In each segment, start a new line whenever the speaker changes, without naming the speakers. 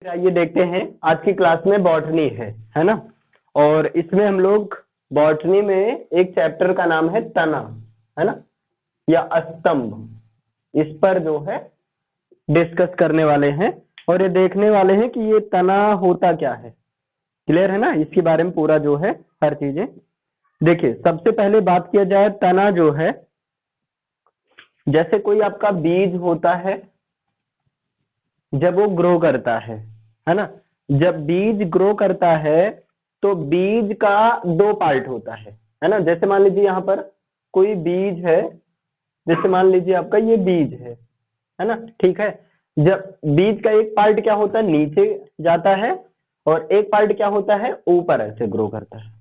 आइए देखते हैं। आज की क्लास में बॉटनी है ना। और इसमें हम लोग बॉटनी में एक चैप्टर का नाम है तना, है ना, या स्तंभ। इस पर जो है डिस्कस करने वाले हैं और ये देखने वाले हैं कि ये तना होता क्या है। क्लियर है ना, इसके बारे में पूरा जो है हर चीजें। देखिए, सबसे पहले बात किया जाए, तना जो है जैसे कोई आपका बीज होता है जब वो ग्रो करता है ना। जब बीज ग्रो करता है तो बीज का दो पार्ट होता है ना। जैसे मान लीजिए यहाँ पर कोई बीज है, जैसे मान लीजिए आपका ये बीज है ना, ठीक है। जब बीज का एक पार्ट क्या होता है, नीचे जाता है, और एक पार्ट क्या होता है, ऊपर ऐसे ग्रो करता है।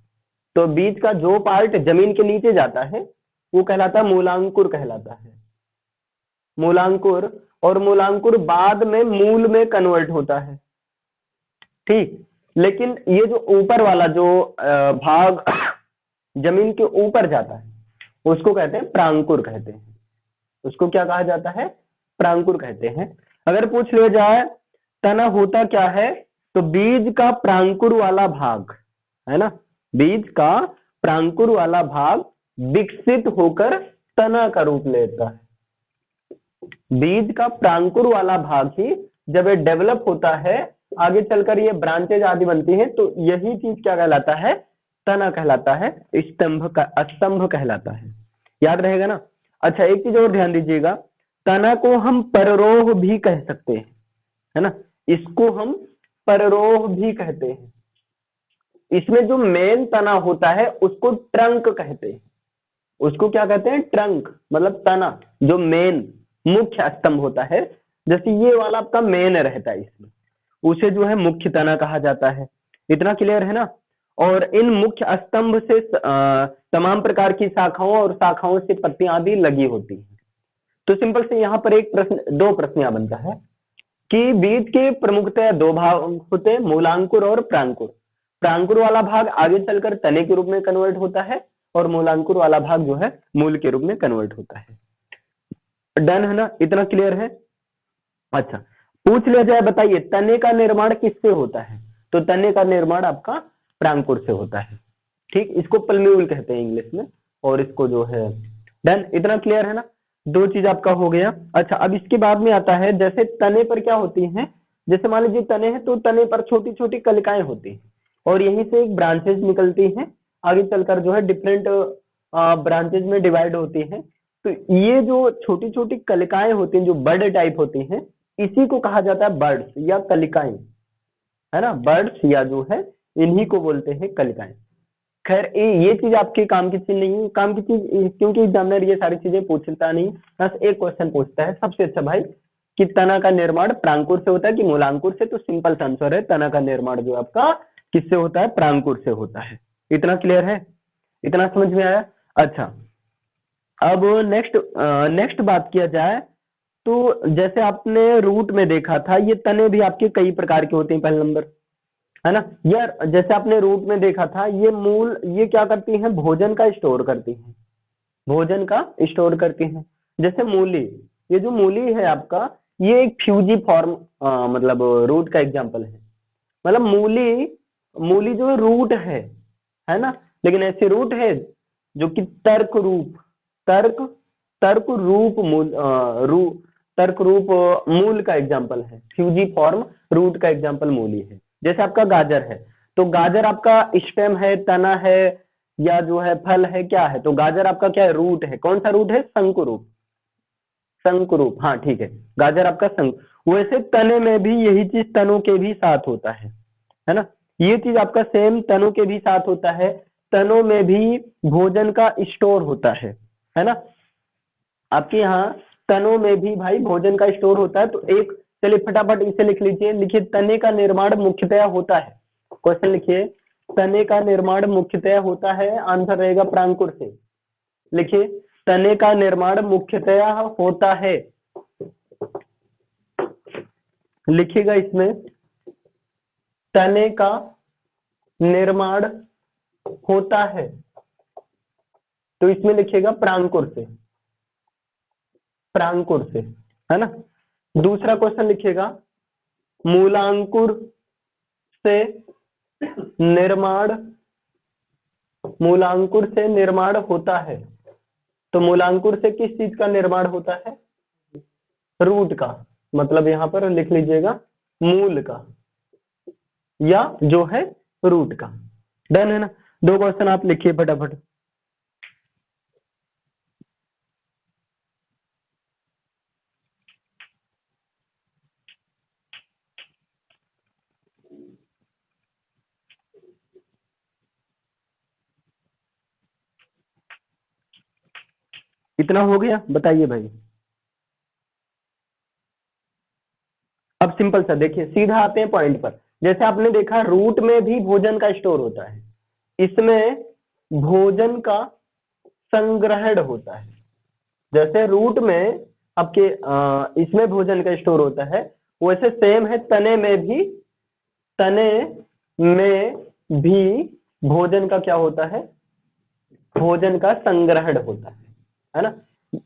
तो बीज का जो पार्ट जमीन के नीचे जाता है वो कहलाता है मूलांकुर कहलाता है, मूलांकुर। और मूलांकुर बाद में मूल में कन्वर्ट होता है, ठीक। लेकिन ये जो ऊपर वाला जो भाग जमीन के ऊपर जाता है उसको कहते हैं प्रांकुर कहते हैं। उसको क्या कहा जाता है, प्रांकुर कहते हैं। अगर पूछ लिया जाए तना होता क्या है, तो बीज का प्रांकुर वाला भाग, है ना, बीज का प्रांकुर वाला भाग विकसित होकर तना का रूप लेता है। बीज का प्रांकुर वाला भाग ही जब ये डेवलप होता है, आगे चलकर ये ब्रांचेज आदि बनती हैं, तो यही चीज क्या कहलाता है, तना कहलाता है, स्तंभ कहलाता है। याद रहेगा ना। अच्छा, एक चीज और ध्यान दीजिएगा, तना को हम पररोह भी कह सकते हैं, है ना। इसको हम पररोह भी कहते हैं। इसमें जो मेन तना होता है उसको ट्रंक कहते हैं। उसको क्या कहते हैं, ट्रंक, मतलब तना, जो मेन मुख्य स्तंभ होता है। जैसे ये वाला आपका मेन रहता है, इसमें उसे जो है मुख्य तना कहा जाता है। इतना क्लियर है ना। और इन मुख्य स्तंभ से तमाम प्रकार की शाखाओं और शाखाओं से पत्तियां आदि लगी होती हैं। तो सिंपल से यहाँ पर एक प्रश्न, दो प्रश्न यहाँ बनता है कि बीज के प्रमुखतः दो भाग होते हैं, मूलांकुर और प्रांकुर। प्रांकुर वाला भाग आगे चलकर तने के रूप में कन्वर्ट होता है और मूलांकुर वाला भाग जो है मूल के रूप में कन्वर्ट होता है। डन है ना, इतना क्लियर है। अच्छा, पूछ लिया जाए, बताइए तने का निर्माण किससे होता है, तो तने का निर्माण आपका प्रांकुर से होता है, ठीक। इसको पल्म्यूल कहते हैं इंग्लिश में, और इसको जो है डन, इतना क्लियर है ना। दो चीज आपका हो गया। अच्छा, अब इसके बाद में आता है, जैसे तने पर क्या होती हैं, जैसे मान लीजिए तने हैं तो तने पर छोटी छोटी कलिकाएं होती हैं और यहीं से एक ब्रांचेज निकलती हैं, आगे चलकर जो है डिफरेंट ब्रांचेज में डिवाइड होती हैं। तो ये जो छोटी छोटी कलिकाएं होती हैं, जो बर्ड टाइप होती हैं, इसी को कहा जाता है बर्ड्स या कलिकाएं, है ना। बर्ड्स या जो है इन्हीं को बोलते हैं कलिकाएं। खैर ये चीज आपके काम की चीज नहीं है, काम की चीज, क्योंकि एग्जामिनर ये सारी चीजें पूछता नहीं, बस एक क्वेश्चन पूछता है सबसे अच्छा भाई कि तना का निर्माण प्रांकुर से होता है कि मूलांकुर से। तो सिंपल सा आंसर है, तना का निर्माण जो आपका किससे होता है, प्रांकुर से होता है। इतना क्लियर है, इतना समझ में आया। अच्छा, अब नेक्स्ट बात किया जाए, तो जैसे आपने रूट में देखा था, ये तने भी आपके कई प्रकार के होते हैं, पहले नंबर, है ना। यार जैसे आपने रूट में देखा था, ये मूल ये क्या करती हैं, भोजन का स्टोर करती हैं, भोजन का स्टोर करती हैं। जैसे मूली, ये जो मूली है आपका, ये एक फ्यूजी फॉर्म मतलब रूट का एग्जाम्पल है। मतलब मूली, मूली जो रूट है ना, लेकिन ऐसे रूट है जो कि तर्क रूप, तर्क तर्क रूप मूल तर्क रूप मूल का एग्जाम्पल है। फ्यूजी फॉर्म रूट का एग्जाम्पल मूली है। जैसे आपका गाजर है, तो गाजर आपका स्टेम है, तना है, या जो है फल है, क्या है, तो गाजर आपका क्या है, रूट है। कौन सा रूट है, शंकु रूप, शंकु रूप, हाँ ठीक है, गाजर आपका शंकु। वैसे तने में भी यही चीज तनों के भी साथ होता है ना। ये चीज आपका सेम तनों के भी साथ होता है। तनों में भी भोजन का स्टोर होता है ना। आपके यहाँ तनों में भी भाई भोजन का स्टोर होता है। तो एक, चलिए फटाफट इसे लिख लीजिए, लिखिए तने का निर्माण मुख्यतया होता है। क्वेश्चन लिखिए, तने का निर्माण मुख्यतया होता है, आंसर रहेगा प्रांकुर से। लिखिए, तने का निर्माण मुख्यतया होता है, लिखिएगा इसमें, तने का निर्माण होता है, तो इसमें लिखिएगा प्रांकुर से, प्रांकुर से, है ना। दूसरा क्वेश्चन लिखिएगा, मूलांकुर से निर्माण होता है। तो मूलांकुर से किस चीज का निर्माण होता है? रूट का, मतलब यहां पर लिख लीजिएगा मूल का या जो है रूट का। डन है ना? 2 क्वेश्चन आप लिखिए फटाफट। इतना हो गया? बताइए भाई। अब सिंपल सा देखिए, सीधा आते हैं पॉइंट पर। जैसे आपने देखा रूट में भी भोजन का स्टोर होता है, इसमें भोजन का संग्रहण होता है। जैसे रूट में आपके इसमें भोजन का स्टोर होता है, वैसे सेम है तने में भी भोजन का क्या होता है? भोजन का संग्रहण होता है ना?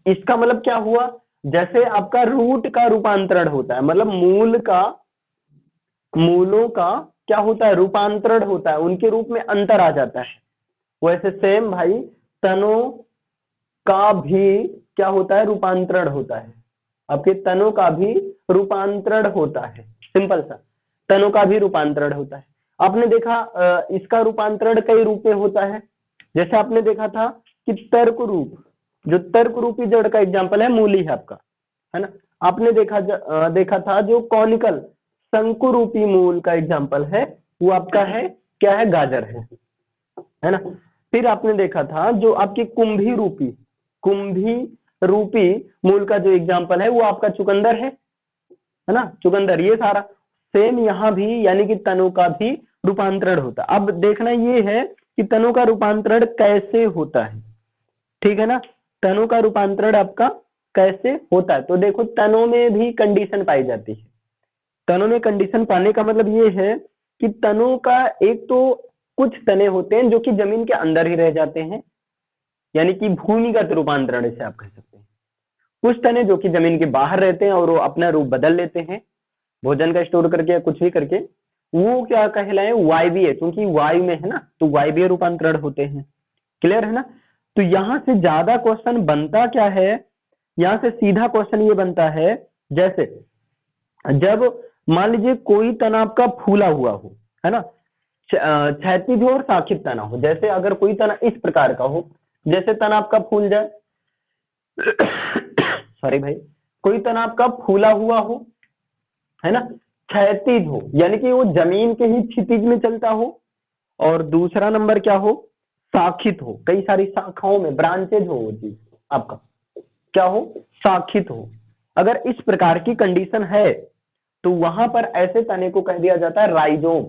इसका मतलब क्या हुआ? जैसे आपका रूट का रूपांतरण होता है, मतलब मूलों का क्या होता है? रूपांतरण होता है, उनके रूप में अंतर आ जाता है। वैसे सेम भाई तनों का भी क्या होता है? रूपांतरण होता है। आपके तनों का भी रूपांतरण होता है। सिंपल सा, तनों का भी रूपांतरण होता है। आपने देखा इसका रूपांतरण कई रूप में होता है। जैसे आपने देखा था कि तर्क रूप, जो तर्क रूपी जड़ का एग्जाम्पल है मूली है आपका, है ना? आपने देखा था जो कॉनिकल शंकु रूपी मूल का एग्जाम्पल है, वो आपका है क्या है? गाजर है ना? फिर आपने देखा था जो आपकी कुंभी रूपी मूल का जो एग्जाम्पल है वो आपका चुकंदर है ना? चुकंदर। ये सारा सेम यहाँ भी, यानी कि तनों का भी रूपांतरण होता है। अब देखना ये है कि तनों का रूपांतरण कैसे होता है, ठीक है ना? तनों का रूपांतरण आपका कैसे होता है? तो देखो तनों में भी कंडीशन पाई जाती है। तनों में कंडीशन पाने का मतलब ये है कि तनों का एक तो कुछ तने होते हैं जो कि जमीन के अंदर ही रह जाते हैं, यानी कि भूमिगत रूपांतरण इसे आप कह सकते हैं। कुछ तने जो कि जमीन के बाहर रहते हैं और वो अपना रूप बदल लेते हैं भोजन का स्टोर करके या कुछ भी करके, वो क्या कहलाए? वायवीय, क्योंकि वायु में है ना, तो वायवीय रूपांतरण होते हैं। क्लियर है ना? तो यहां से ज्यादा क्वेश्चन बनता क्या है? यहां से सीधा क्वेश्चन ये बनता है, जैसे जब मान लीजिए कोई तना आपका फूला हुआ हो, है ना? क्षैतिज हो और शाखित तना हो। जैसे अगर कोई तना इस प्रकार का हो, जैसे तना आपका फूल जाए सॉरी भाई, कोई तना आपका फूला हुआ हो, है ना? क्षैतिज हो, यानी कि वो जमीन के ही क्षितिज में चलता हो, और दूसरा नंबर क्या हो? शाखित हो, कई सारी शाखाओं में ब्रांचेज हो वो चीज आपका, क्या हो? शाखित हो। अगर इस प्रकार की कंडीशन है तो वहां पर ऐसे तने को कह दिया जाता है राइजोम।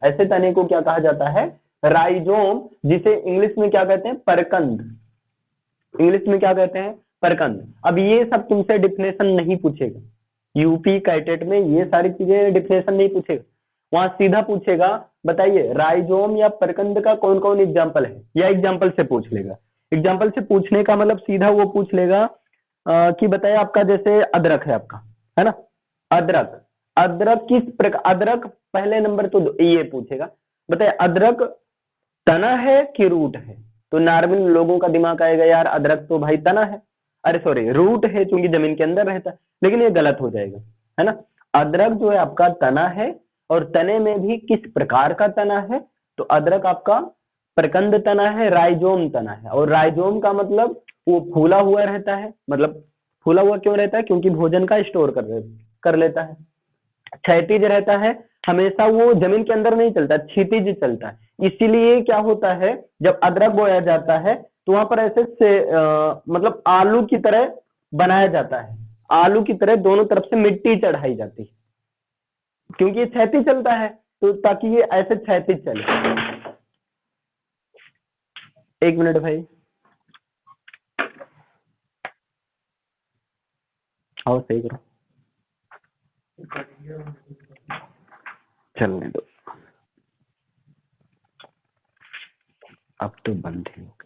ऐसे तने को क्या कहा जाता है? राइजोम, जिसे इंग्लिश में क्या कहते हैं? परकंद। इंग्लिश में क्या कहते हैं? परकंद। अब ये सब तुमसे डिफिनेशन नहीं पूछेगा, यूपी कैटेट में ये सारी चीजें डिफिनेशन नहीं पूछेगा। वहां सीधा पूछेगा बताइए राइजोम या परकंद का कौन कौन एग्जाम्पल है, या एग्जाम्पल से पूछ लेगा। एग्जाम्पल से पूछने का मतलब सीधा वो पूछ लेगा कि बताइए आपका जैसे अदरक है आपका, है ना? अदरक, अदरक किस प्रकार? अदरक पहले नंबर तो ये पूछेगा, बताइए अदरक तना है कि रूट है? तो नॉर्मल लोगों का दिमाग आएगा यार अदरक तो भाई तना है, अरे सॉरी रूट है, क्योंकि जमीन के अंदर रहता है। लेकिन ये गलत हो जाएगा, है ना? अदरक जो है आपका तना है, और तने में भी किस प्रकार का तना है? तो अदरक आपका प्रकंद तना है, राइजोम तना है। और राइजोम का मतलब वो फूला हुआ रहता है। मतलब फूला हुआ क्यों रहता है? क्योंकि भोजन का स्टोर कर लेता है। क्षैतिज रहता है, हमेशा वो जमीन के अंदर नहीं चलता, क्षितिज चलता है। इसीलिए क्या होता है, जब अदरक बोया जाता है तो वहां पर ऐसे से मतलब आलू की तरह बनाया जाता है। आलू की तरह दोनों तरफ से मिट्टी चढ़ाई जाती है, क्योंकि ये क्षैतिज चलता है, तो ताकि ये ऐसे क्षैतिज चले। 1 मिनट भाई, आओ सही करो, चलने दो, अब तो बंद है।